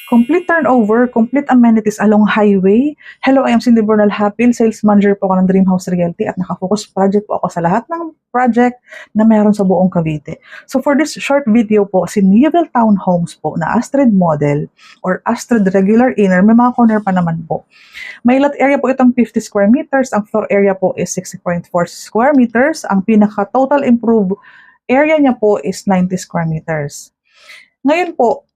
Complete turnover, complete amenities along highway. Hello, I am Cindy Bernal Hapil, sales manager po ako ng Dream House Realty at nakafocus project po ako sa lahat ng project na meron sa buong Cavite. So for this short video po, si Newville Townhomes po na Astrid model or Astrid regular inner, may mga corner pa naman po. May lot area po itong 50 square meters, ang floor area po is 60.4 square meters, ang pinaka total improved area niya po is 90 square meters. Ngayon po,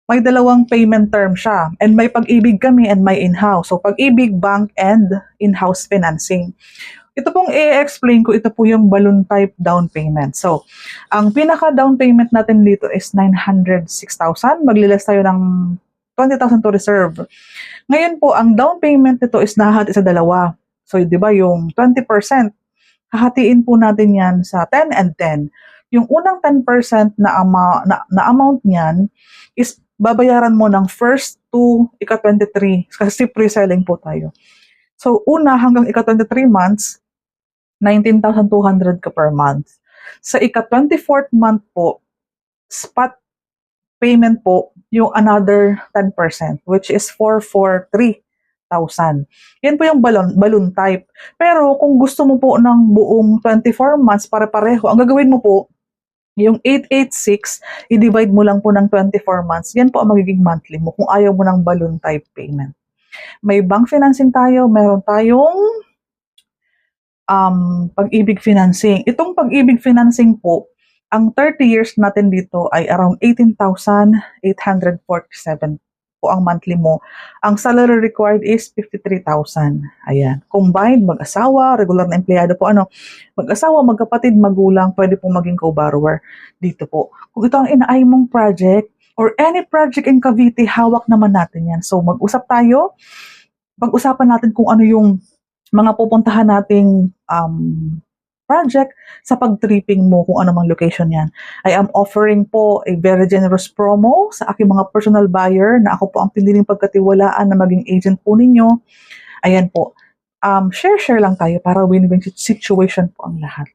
may dalawang payment term siya. And may Pag-ibig kami and may in-house. So Pag-ibig, bank, and in-house financing. Ito pong i-explain ko, ito po yung balloon type down payment. So, ang pinaka down payment natin dito is 906,000. Maglilas tayo ng 20,000 to reserve. Ngayon po, ang down payment nito is nahati sa dalawa. So, di ba yung 20%, hahatiin po natin yan sa 10 and 10. Yung unang 10% na amount niyan is babayaran mo ng first to ika-23 kasi pre-selling po tayo. So, una hanggang ika-23 months, 19,200 ka per month. Sa ika-24th month po, spot payment po, yung another 10%, which is 443,000. Yan po yung balloon type. Pero kung gusto mo po ng buong 24 months, pare-pareho, ang gagawin mo po, yung 886, i-divide mo lang po ng 24 months. Yan po ang magiging monthly mo kung ayaw mo ng balloon type payment. May bank financing tayo, meron tayong Pag-ibig financing. Itong Pag-ibig financing po, ang 30 years natin dito ay around 18,847 po ang monthly mo. Ang salary required is 53,000. Ayan. Combined, mag-asawa, regular na empleyado po, mag-asawa, magkapatid, magulang, pwede pong maging co-borrower dito po. Kung ito ang inaay mong project or any project in Cavite, hawak naman natin yan. So mag-usap tayo, pag-usapan natin kung ano yung mga pupuntahan nating project sa pag-tripping mo kung ano mang location yan. I am offering po a very generous promo sa aking mga personal buyer na ako po ang piniling pagkatiwalaan na maging agent po ninyo. Ayan po. Share lang tayo para win-win situation po ang lahat.